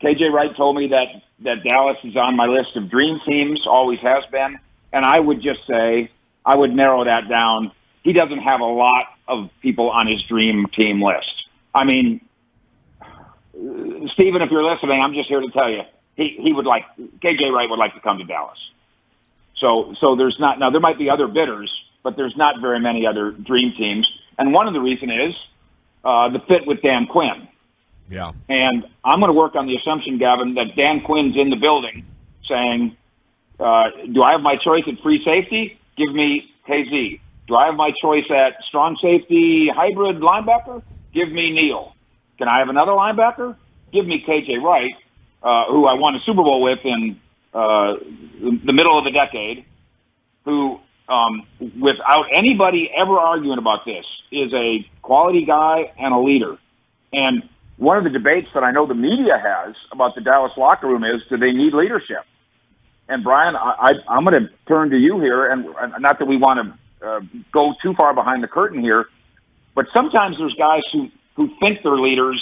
KJ Wright told me that Dallas is on my list of dream teams, always has been. And I would just say, I would narrow that down. He doesn't have a lot of people on his dream team list. I mean, Stephen, if you're listening, I'm just here to tell you, KJ Wright would like to come to Dallas. So there's not, now there might be other bidders, but there's not very many other dream teams. And one of the reasons is the fit with Dan Quinn. Yeah. And I'm going to work on the assumption, Gavin, that Dan Quinn's in the building saying, do I have my choice at free safety? Give me KZ. Do I have my choice at strong safety hybrid linebacker? Give me Neal. Can I have another linebacker? Give me KJ Wright, who I won a Super Bowl with in the middle of the decade, who, without anybody ever arguing about this, is a quality guy and a leader. And one of the debates that I know the media has about the Dallas locker room is, do they need leadership? And Brian, I'm going to turn to you here, and not that we want to go too far behind the curtain here, but sometimes there's guys who think they're leaders,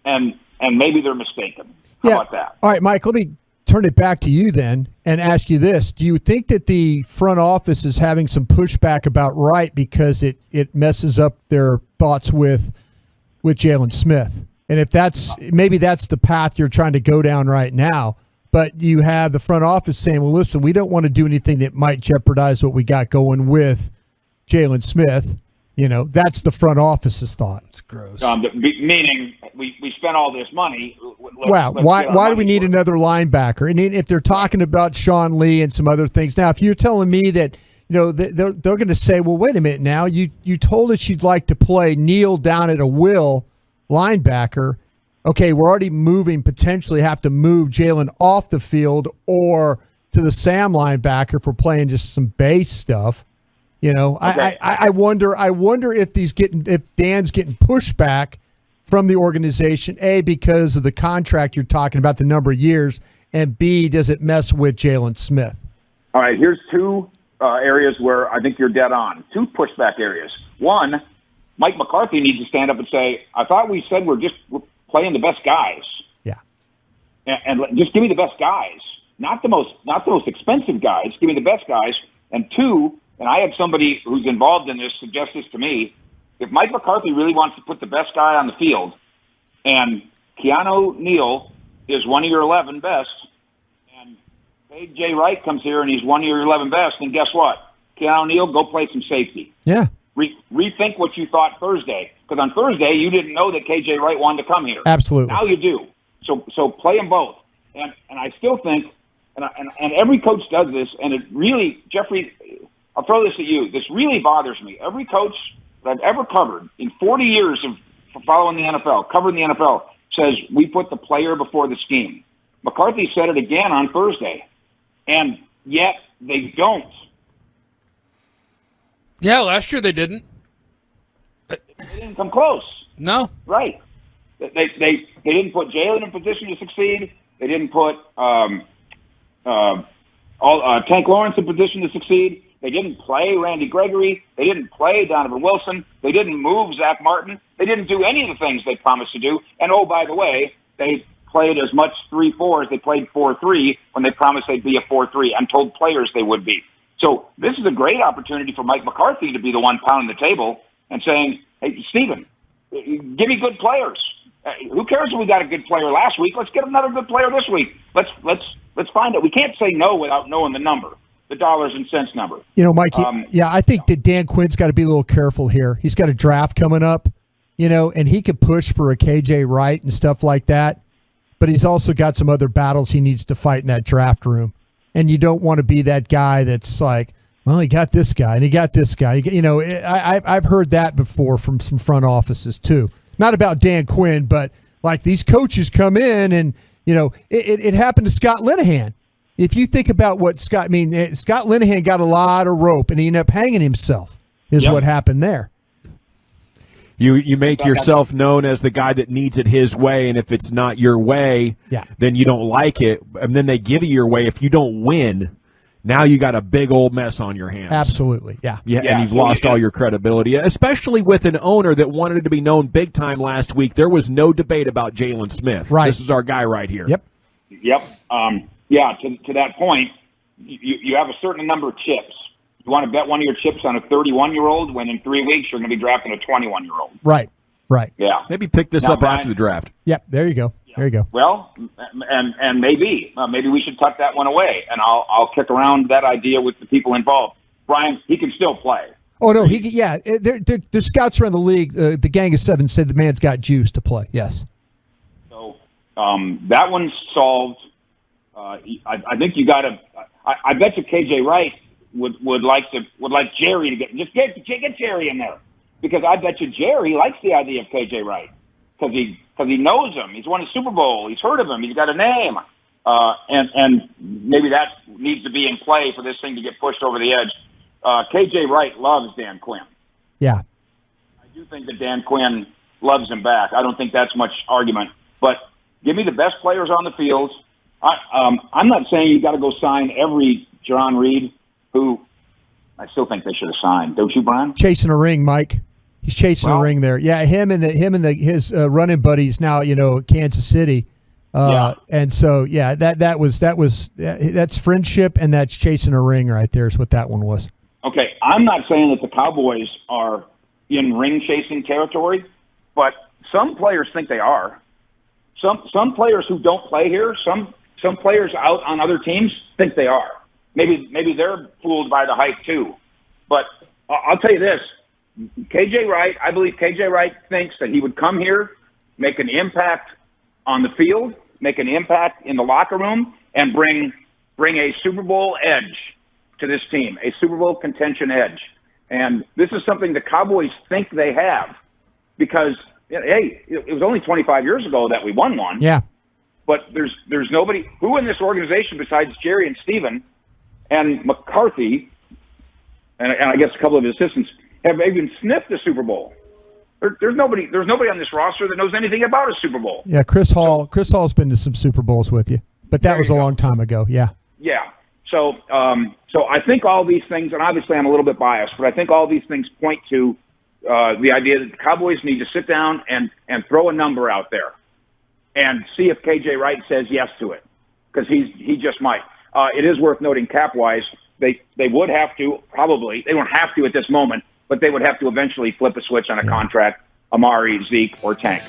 and maybe they're mistaken. How about that? All right, Mike, let me turn it back to you then and ask you this. Do you think that the front office is having some pushback about Wright because it messes up their thoughts with Jalen Smith? And if maybe that's the path you're trying to go down right now, but you have the front office saying, well, listen, we don't want to do anything that might jeopardize what we got going with Jalen Smith. That's the front office's thought. It's gross. Meaning we spent all this money. Why do we need another linebacker? And if they're talking about Sean Lee and some other things. Now, if you're telling me that, they're going to say, well, wait a minute now, you told us you'd like to play Neal down at a will linebacker. Okay, we're already potentially have to move Jalen off the field or to the Sam linebacker for playing just some base stuff. Okay. I wonder if Dan's getting pushback from the organization, A, because of the contract you're talking about, the number of years, and B, does it mess with Jalen Smith? All right, here's two areas where I think you're dead on. Two pushback areas. One, Mike McCarthy needs to stand up and say, I thought we said we're playing the best guys. Yeah. And just give me the best guys. Not the most expensive guys. Give me the best guys. And two, and I had somebody who's involved in this suggest this to me, if Mike McCarthy really wants to put the best guy on the field, and Keanu Neal is one of your 11 best, and KJ Wright comes here and he's one of your 11 best, then guess what? Keanu Neal, go play some safety. Yeah. Rethink what you thought Thursday. Because on Thursday, you didn't know that KJ Wright wanted to come here. Absolutely. Now you do. So play them both. And I still think, and every coach does this, and it really, Jeffrey, I'll throw this at you. This really bothers me. Every coach that I've ever covered in 40 years of following the NFL, covering the NFL, says we put the player before the scheme. McCarthy said it again on Thursday, and yet they don't. Yeah, last year they didn't. They didn't come close. No. Right. They didn't put Jalen in position to succeed. They didn't put Tank Lawrence in position to succeed. They didn't play Randy Gregory. They didn't play Donovan Wilson. They didn't move Zach Martin. They didn't do any of the things they promised to do. And, oh, by the way, they played as much 3-4 as they played 4-3 when they promised they'd be a 4-3 and told players they would be. So this is a great opportunity for Mike McCarthy to be the one pounding the table and saying, hey, Stephen, give me good players. Who cares if we got a good player last week? Let's get another good player this week. Let's find it. We can't say no without knowing the number, the dollars and cents number. Mike, I think that Dan Quinn's got to be a little careful here. He's got a draft coming up, and he could push for a KJ Wright and stuff like that, but he's also got some other battles he needs to fight in that draft room. And you don't want to be that guy that's like, well, he got this guy and he got this guy. I've heard that before from some front offices too. Not about Dan Quinn, but like these coaches come in and, it happened to Scott Linehan. If you think about what Scott Linehan got a lot of rope and he ended up hanging himself is what happened there. You make yourself known as the guy that needs it his way, and if it's not your way, then you don't like it, and then they give it your way. If you don't win, now you got a big old mess on your hands. Absolutely, yeah. And you've lost all your credibility, especially with an owner that wanted to be known big time last week. There was no debate about Jalen Smith. Right. This is our guy right here. Yep. To that point, you have a certain number of chips. You want to bet one of your chips on a 31-year-old when in 3 weeks you're going to be drafting a 21-year-old. Right. Yeah. Maybe pick this up after the draft. Yep, there you go. There you go. Well, and maybe we should tuck that one away, and I'll kick around that idea with the people involved. Brian, he can still play. Oh no, the scouts around the league, the gang of 7 said the man's got juice to play. Yes. So that one's solved. I think you got to. I bet you KJ Wright would like Jerry to get Jerry in there, because I bet you Jerry likes the idea of KJ Wright because he knows him. He's won a Super Bowl. He's heard of him. He's got a name. And maybe that needs to be in play for this thing to get pushed over the edge. KJ Wright loves Dan Quinn. Yeah. I do think that Dan Quinn loves him back. I don't think that's much argument. But give me the best players on the field. I'm not saying you got to go sign every John Reed, who I still think they should have signed. Don't you, Brian? Chasing a ring, Mike. He's chasing a ring there. Yeah, him and his running buddies now, Kansas City. And so that's friendship, and that's chasing a ring right there is what that one was. Okay, I'm not saying that the Cowboys are in ring chasing territory, but some players think they are. Some players who don't play here, some players out on other teams think they are. Maybe they're fooled by the hype too. But I'll tell you this. KJ Wright, I believe KJ Wright thinks that he would come here, make an impact on the field, make an impact in the locker room, and bring a Super Bowl edge to this team, a Super Bowl contention edge. And this is something the Cowboys think they have because, hey, it was only 25 years ago that we won one. Yeah. But there's nobody who in this organization besides Jerry and Steven and McCarthy, and I guess a couple of his assistants, have even sniffed the Super Bowl. There's nobody on this roster that knows anything about a Super Bowl. Yeah, Chris Hall's been to some Super Bowls with you, but that was a long time ago. Yeah. Yeah. So I think all these things, and obviously I'm a little bit biased, but I think all these things point to the idea that the Cowboys need to sit down and throw a number out there and see if KJ Wright says yes to it, because he just might. It is worth noting cap-wise, they would have to probably. They don't have to at this moment, but they would have to eventually flip a switch on a contract, Amari, Zeke, or Tank.